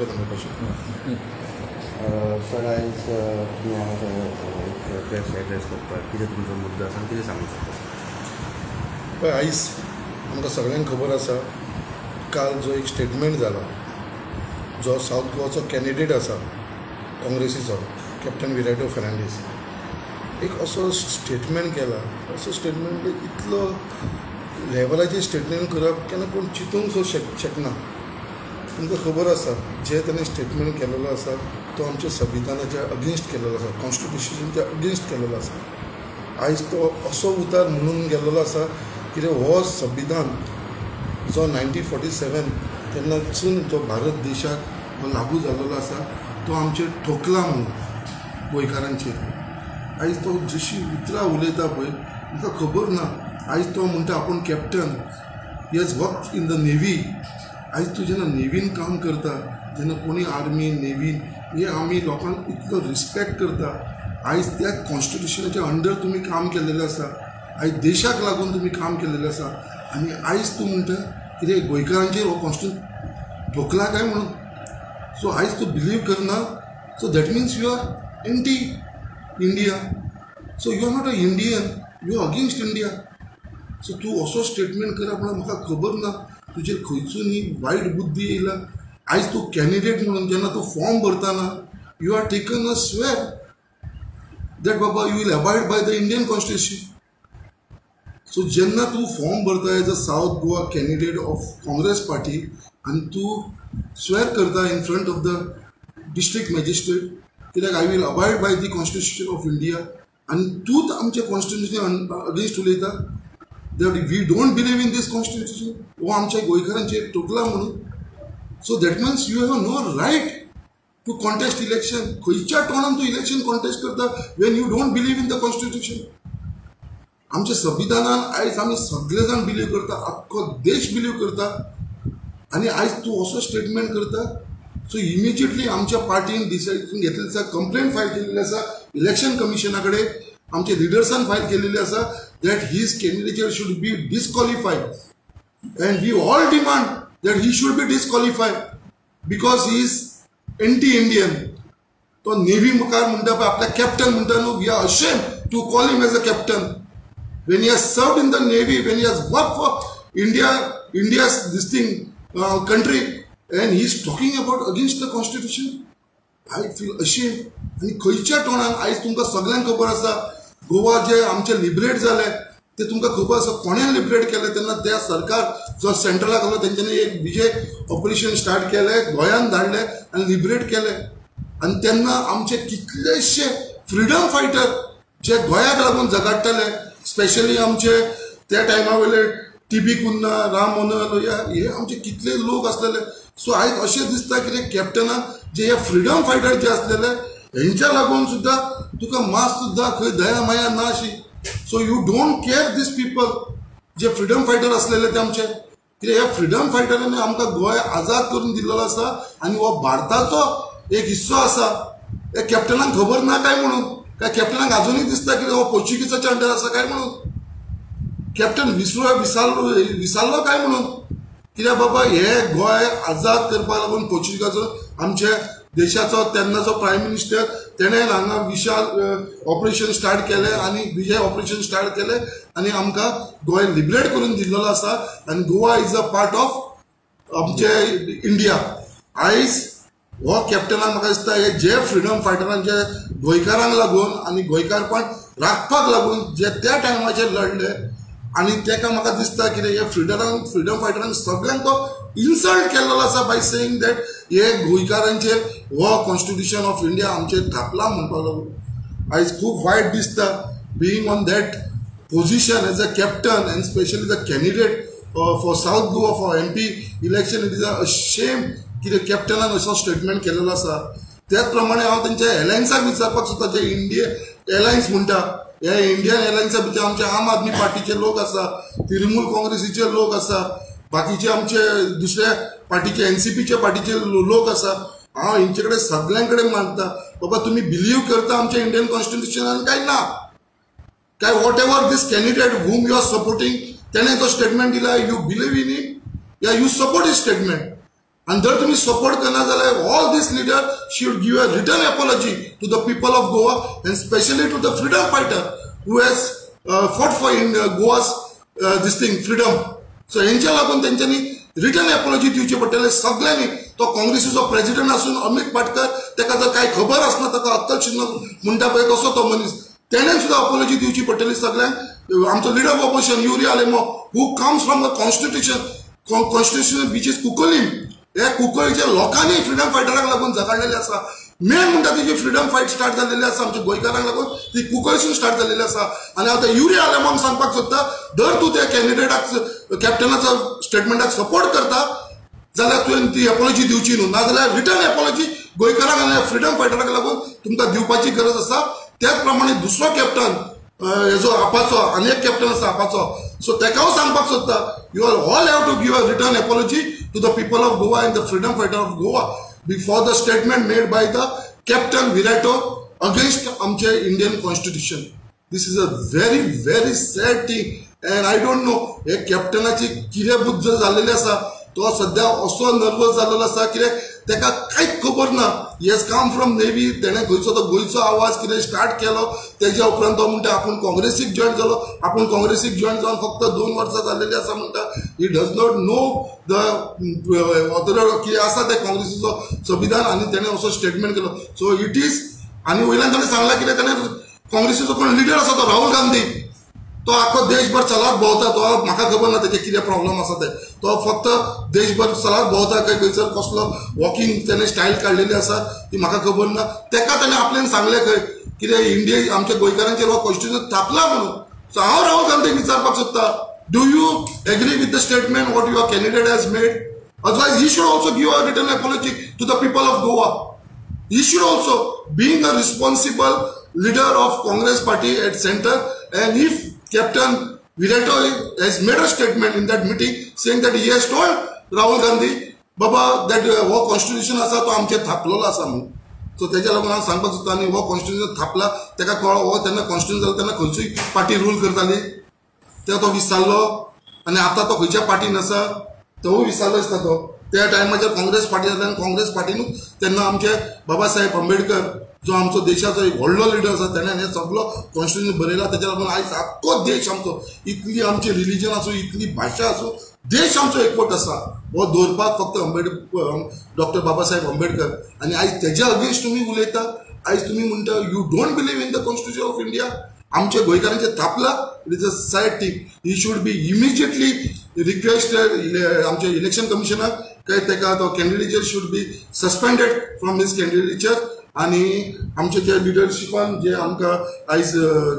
करता कशें सर आयज तुमी हांगा एक प्रेस एड्रेस करता कितें तुमचो मुद्दो आसा कितें सांगूंक शकता? पळय आयज आमकां सगळ्यांक खबर आसा काल जो एक स्टेटमेंट जाला जो सावथ गोवाचो कॅन्डिडेट आसा काँग्रेसीचो कॅप्टन विराटो फर्नांडीस एक असो स्टेटमेंट केला असो स्टेटमेंट इतलो लेवलाचेर स्टेटमेंट करप केन्ना कोण चिंतूंक शकना. तुमकां खबर आसा जे ताणें स्टेटमेंट केलेलो आसा तो आमच्या संविधानाच्या अगेन्स्ट केलेलो आसा, कॉन्स्टिट्युशनच्या अगेन्स्ट केलेलो आसा. आयज तो असो उतार म्हणून गेल्लो आसा कित्याक हो संविधान जो 1947 तेन्नासून जो भारत देशाक लागू जाल्लो आसा तो आमचेर ठोकला म्हणून गोंयकारांचेर. आयज तो जशी उतरां उलयता पळय म्हाका खबर ना. आयज तो म्हणटा आपूण captain, he has work in the navy. आयज तूं जेन्ना नेवीन काम करता, जेन्ना कोणी आर्मी नेवीन हे आमी लोकांक इतलो रिस्पेक्ट करता. आयज त्या कॉन्स्टिट्युशनाच्या अंडर तुमी काम केलेलें आसा, आयज देशाक लागून तुमी काम केलेलें आसा आनी आयज तूं म्हणटा कितें गोंयकारांचेर हो कॉन्स्टिट्यूशन ठोकला काय म्हणून. सो आयज तूं बिलीव करना. So that means you are anti India. So you are not a Indian, you are against India. सो तूं असो स्टेटमेंट करप म्हणून म्हाका खबर ना तुजेर खंयचून ही वायट बुद्धी येयला. आयज तूं कॅन्डिडेट म्हणून जेन्ना तूं फॉर्म भरतना you are taken a swear that बाबा you will abide by the Indian constitution. So जेन्ना तूं फॉर्म भरता as a south Goa candidate of Congress party आनी तूं स्वेर करता in front of the district magistrate कित्याक I will abide by the constitution of India आनी तूंच आमच्या कॉन्स्टिट्युशन अगेन्स्ट उलयता that we don't believe in this constitution. हो आमच्या गोंयकारांचेर ठोकला म्हणून. So that means you have no right to contest election. खंयच्या टोनान तूं इलेक्शन कॉन्टेस्ट करता when you don't believe in the constitution. आमच्या संविधानान आयज आमी सगळे जाण बिलीव करता, आख्खो देश बिलीव करता आनी आयज तूं असो स्टेटमेंट करता. सो इमिजिएटली आमच्या पार्टीन डिसिजन घेतलेलें आसा, कंप्लेंट फायल केलेली आसा इलेक्शन कमिशना कडेन. आमच्या लिडर्सान फायल केलेली आसा that his candidature should be disqualified and we all demand that he should be disqualified because he is anti Indian. तो नेव्ही मुखार म्हणटा पळय आपल्या कॅप्टन म्हणटा न्हू, we are ashamed to call him as a captain. When he has served in the Navy, when he has worked for India's this thing country, and he is talking about against the Constitution, I feel ashamed. आणि खंयच्या टोनान आयज तुमकां सगळ्यांक खबर आसा गोवा जे आमचे liberate जाले ते तुमकां खबर आसा कोणें लिबरेट केले तेन्ना त्या सरकार जो सेंट्रलाक आसलो तेंच्यांनी एक विजय ऑपरेशन स्टार्ट केलें, गोंयान धाडलें आनी लिबरेट केलें. आनी तेन्ना आमचे कितलेशे फ्रिडम फायटर जे गोंयाक लागून झगडटाले, स्पेशली आमचे त्या टायमा वयले टी.बी. कुन्ना, राम मनोहर लोहिया हे आमचे कितले लोक असलेले. सो आयज अशें दिसता कितें कॅप्टनाक जे हे फ्रिडम फायटर जे असलेले हेंच्या लागून सुद्दां तुका मात सुद्दां खंय दया माया ना अशी. So you don't care these people जे फ्रिडम फायटर असलेले ते आमचे. कित्याक ह्या फ्रिडम फायटरांनी आमकां गोंय आजाद करून दिल्लो आसा आनी हो भारताचो एक हिस्सो आसा. हे कॅप्टनाक खबर ना काय म्हणून काय कॅप्टनाक अजूनही दिसता की हो पोर्चुगीजाच्या अंडर आसा काय म्हणून. कॅप्टन विसरलो काय म्हणून. कित्याक बाबा हे गोंय आजाद करपाक लागून पोर्चुगीजाचो आमच्या देशाचो तेन्नाचो प्रायम मिनिस्टर तेणें हांगा विशाल ऑपरेशन स्टार्ट केलें आनी विजय ऑपरेशन स्टार्ट केलें आनी आमकां गोंय लिबरेट करून दिल्लो आसा आनी Goa is a part of आमचे इंडिया. आयज हो कॅप्टनाक म्हाका दिसता हे जे फ्रिडम फायटरांचे गोंयकारांक लागून आनी गोंयकारपण राखपाक लागून जे त्या टायमाचेर लढले आनी तेका म्हाका दिसता कितें हे फ्रिडम फायटरांक सगळ्यांक तो इन्सल्ट केल्लो आसा बाय सेईंग दॅट हे गोंयकारांचेर हो कॉन्स्टिट्युशन ऑफ इंडिया आमचेर थापला म्हणपाक लागून. आयज खूब वायट दिसता being on that position age a captain end specially the candidate for south Goa for MP election. It is a shame कितें कॅप्टनान असो स्टेटमेंट केलेलो आसा. त्याच प्रमाणे हांव तेंच्या एलायन्साक विचारपाक सोदता जे इंडिया एलायन्स म्हणटा ह्या इंडियन एलायन्सा भितर आमचे आम आदमी पार्टीचे लोक आसा, तृणमूल काँग्रेसीचे लोक आसा, बाकीचे आमचे दुसऱ्या पार्टीचे NCPचे पार्टीचे लोक आसा. हांव हेंचे कडेन सगळ्यां कडेन मानता बाबा तुम्ही बिलीव करता आमच्या इंडियन कॉन्स्टिट्युशनान काय ना काय whatever this candidate whom you are supporting तेणें तो स्टेटमेंट दिला, यू बिलीव इन इट या यू सपोर्ट हिज स्टेटमेंट. आनी जर तुमी सपोर्ट करना जाल्यार all this leader should give a return apology to the people of Goa and specially to the freedom fighter who has fought for in गोवास this thing freedom. So हेंच्या लागून तेंच्यांनी return एपॉलॉजी दिवची पडटले सगळ्यांनी. तो काँग्रेसीचो प्रेसिडेंट आसून अमित पाटकर ताका जर कांय खबर आसना ताका अक्कल शिंदे म्हणटा पळय तसो तो मनीस तेणें सुद्दां अपोलॉजी दिवची पडटली सगळ्यांक. आमचो leader of opposition Yuri Alemao who comes from the constitution which is Cuncolim. हे कुकळीच्या लोकांनी फ्रीडम फायटराक लागून झगडलेले आसा. मेन म्हणटा ती जी फ्रीडम फायट स्टार्ट जाल्लेली आसा आमच्या गोंयकारांक लागून ती कुकळीसून स्टार्ट जाल्लेली आसा. आनी हांव त्या युरिया लेमोक सांगपाक सोदता जर तूं त्या कॅन्डिडेटाक कॅप्टनाचा स्टेटमेंटाक सपोर्ट करता जाल्यार तुवें ती एपॉलॉजी दिवची न्हू. नाजाल्यार रिटर्न एपॉलॉजी गोंयकारांक आनी फ्रीडम फायटराक लागून तुमकां दिवपाची गरज आसा. त्याच प्रमाणे दुसरो कॅप्टन हेजो आपाचो आनी एक कॅप्टन आसा आपाचो सो ताकाय सांगपाक सोदता you are all have to give a return apology to the people of Goa and the freedom fighter of Goa before the statement made by the captain Viriato against आमचे Indian constitution. This is a very very sad thing and I don't know हे कॅप्टनाची कितें बुद्ध जाल्लेली आसा. तो सध्या असो nervous जाल्लो आसा कित्याक ताका कांयच खबर ना. He has come from navy. तेणें खंयचो तो गोंयचो आवाज कितें स्टार्ट केलो तेज्या उपरांत तो म्हणटा आपूण काँग्रेसीक जॉयन जालो. आपूण काँग्रेसीक जॉयन जावन फक्त 2 वर्सां जाल्लेली आसा म्हणटा. He does not know the कितें आसा ते काँग्रेसीचो संविधान आनी तेणें असो स्टेटमेंट केलो. सो इट इज आनी वयल्यान ताणें सांगलां कितें ताणें काँग्रेसीचो कोण लिडर आसा तो राहुल गांधी तो आख्खो देशभर चलात भोंवता. तो म्हाका खबर ना तेजे कितें प्रॉब्लम आसा ते. तो फक्त देशभर चलात भोंवता काय खंयसर कसलो वॉकिंग तेणें स्टायल काडलेली आसा ती म्हाका खबर ना. ताका ताणें आपल्यान सांगलें खंय कितें इंडिया आमच्या गोंयकारांचेर हो कॉन्स्टिट्युशन थापला म्हणून. सो हांव राहुल गांधीक विचारपाक सोदता do you agree with the statement what your candidate has made. Otherwise he should also give a return apology to the people of Goa. He should also, being a responsible leader of Congress party at center, and if Captain Virato has made a statement in that meeting saying that he has told Rahul Gandhi, Baba, that wo constitution asa to amche thaplo asa म्हणून. So तेज्या लागून हांव सांगपाक सोदता आनी हो constitution Thapla ताका कळ्ळो हो तेन्ना कॉन्स्टिट्युशन जालें तेन्ना खंयचीय पार्टी रूल करताली तो विसरलो आनी आतां तो खंयच्या पार्टीन आसा तोय विसरलो दिसता तो. त्या टायमाचेर काँग्रेस पार्टी जाता आनी काँग्रेस पार्टीनूच तेन्ना आमचे बाबासाहेब आंबेडकर जो आमचो देशाचो एक व्हडलो लिडर आसा तेणें हें सगळो कॉन्स्टिट्युशन बरयला. तेज्या लागून आयज आख्खो देश आमचो इतली आमची रिलीजन आसूं इतली भाशा आसूं देश आमचो एकवट आसा हो दवरपाक फक्त डॉक्टर बाबासाहेब आंबेडकर. आनी आयज तेज्या अगेन्स्ट तुमी उलयता. आयज तुमी म्हणटा you don't believe in the constitution of India. आमच्या गोंयकारांचे Thapla. It is a sad thing. He should B immediately requested आमचे इलेक्शन कमिशनाक काय ताका तो कॅन्डिडेचर should be suspended from his कॅन्डिडेचर. आनी आमचे जे लिडरशिपान जे आमकां आयज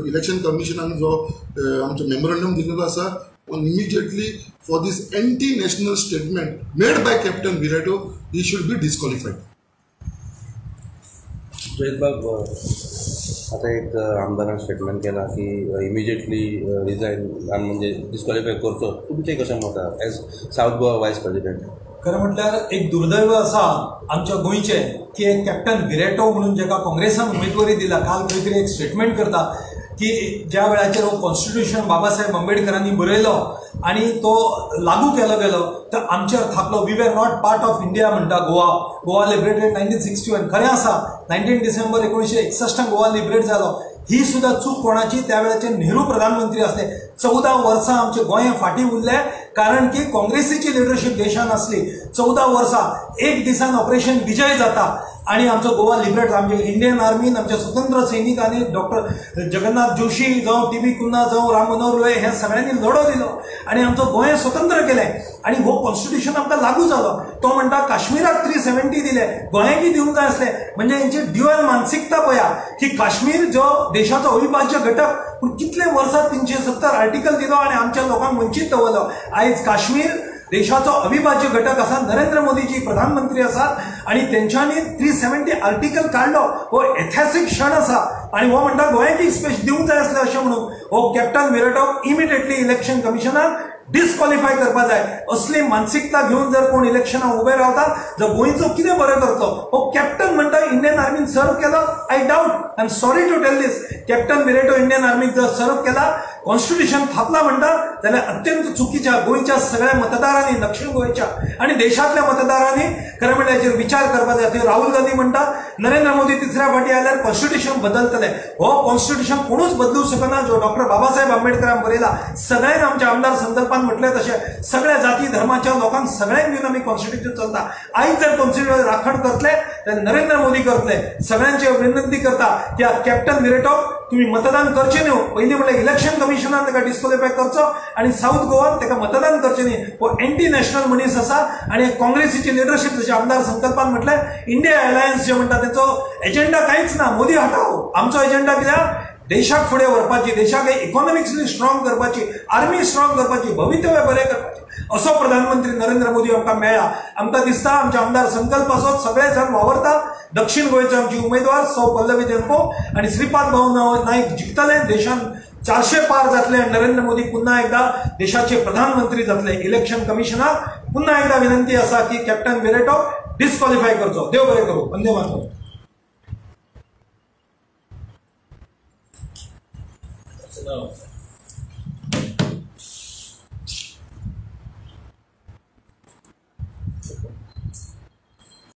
इलेक्शन कमिशनान जो आमचो मेमोरंडम दिल्लो आसा on immediately for this anti national statement made by captain Viriato he should be disqualified. आता एक आमदारान स्टेटमेंट केला की इमिजिएटली रिजायन आणि म्हणजे डिस्क्वॉलिफाय करचो. तुमचें कशें मत आसा एज साऊथ गोवा वायस प्रेसिडेंट. खरें म्हटल्यार एक दुर्दैव आसा आमच्या गोंयचें की एक कॅप्टन विराटो म्हणून जेका काँग्रेसान उमेदवारी दिला काल खंय तरी एक स्टेटमेंट करता की ज्या वेळाचेर हो कॉन्स्टिट्युशन बाबासाहेब आंबेडकरांनी बरयलो आणि तो लागू केलो गेलो तर आमचेर थापलो. We were not part of India म्हणटा गोवा. गोवा लिबरेटेड 1961. खरें आसा 19 डिसेंबर 1961 गोवा लिबरेट जालो. ही सुद्धा चूक कोणाची. त्यावेळेचे नेहरू प्रधानमंत्री असले. 14 वर्सां आमचे गोंय फाटीं उरले कारण की काँग्रेसीची लिडरशीप देशान आसली. 14 वर्सां एक दिसान ऑपरेशन विजय जाता आणि आमचो गोवा लिबरेट आमचे इंडियन आर्मीन आमच्या स्वतंत्र सैनिकांनी डॉक्टर जगन्नाथ जोशी जावं टी.बी. कुन्हा जावं राम मनोहर लोहिया हे सगळ्यांनी लढो दिलो आणि आमचो गोंय स्वतंत्र केलें आणि हो कॉन्स्टिट्युशन आमकां लागू जालो. तो म्हणटा काश्मीराक 370 दिले गोंयाकय दिवंक जाय आसले. म्हणजे यांची ड्युअल मानसिकता पळया की काश्मीर जो देशाचो अविभाज्य घटक पूण कितले वर्सां 370 आर्टिकल दिलो आणि आमच्या लोकांक वंचित दवरलो. आयज काश्मीर देशाचो अविभाज्य घटक आसा. नरेंद्र मोदीजी प्रधानमंत्री आसात आणि तेंच्यांनी 370 आर्टिकल काढलो. हो ऐतिहासिक क्षण आसा आणि हो म्हणटा गोंयाक स्पेश दिवंक जाय आसलें अशें म्हणून हो कॅप्टन विराटोक इमिडिएटली इलेक्शन कमिशनान डिस्क्वॉलिफाय करपा जाय. असली मानसिकता घेऊन जर कोण इलेक्शनाक उबे रावता जर गोंयचो कितें बरें करतलो. हो कॅप्टन म्हणटा इंडियन आर्मीन सर्व केलो. I doubt. I am sorry to tell this. Captain Viriato Indian आर्मीक जर सर्व केला कॉन्स्टिट्यूशन थापला म्हणटा जाल्यार अत्यंत चुकीच्या गोंयच्या सगळ्या मतदारांनी दक्षिण गोंयच्या आणि देशातल्या मतदारांनी खरें म्हणल्यार हेचेर विचार करपाक जाय. राहुल गांधी म्हणटा नरेंद्र मोदी तिसऱ्या फावटी आयल्यार कॉन्स्टिट्यूशन बदलतले. हो कॉन्स्टिट्यूशन कोणूच बदलूंक शकना. जो डॉक्टर बाबासाहेब आंबेडकरान बरयला, सगळ्यांक आमच्या आमदार संकल्पान म्हटलें तशें सगळ्या जाती धर्माच्या लोकांक सगळ्यांक घेवन आमी कॉन्स्टिट्यूशन चलता. आयज जर कॉन्स्टिट्यूशन राखण करतले जाल्यार नरेंद्र मोदी करतले. सगळ्यांचे विनंती करता की कॅप्टन विरेटो तुम्ही मतदान करचे न्हू. पयलीं म्हणल्यार इलेक्शन कमिशनान ताका डिस्क्वॉलिफाय करचो आणि साऊथ गोवान ताका मतदान करचें न्ही. हो एंटी नॅशनल मनीस आसा आणि काँग्रेसीची लिडरशीप जशें आमदार संकल्पान म्हटलें इंडिया अलायन्स जे म्हणटा तेचो एजेंडा कांयच ना. मोदी हटाव. आमचो एजेंडा कित्याक देशाक फुडें व्हरपाची, देशाक इकॉनॉमिक्सली स्ट्रॉंग करपाची, आर्मी स्ट्रॉंग करपाची, भवितव्य बरें करपाचें असो प्रधानमंत्री नरेंद्र मोदी आमकां मेळ्ळा. आमकां दिसता आमचे आमदार संकल्प असो सगळे जण वावरता. दक्षिण गोंयचे आमची उमेदवार सौ पल्लवी देंको आणि श्रीपाद भाऊ नाईक जिखतले. देशान 400 पार जातले आणि नरेंद्र मोदी पुन्हा एकदा देशाचे प्रधानमंत्री जातले. इलेक्शन कमिशनाक पुन्हा एकदा विनंती आसा की कॅप्टन विरेटो डिस्क्वॉलिफाय करचो. देव बरें करूं. वंदे मातरम. No.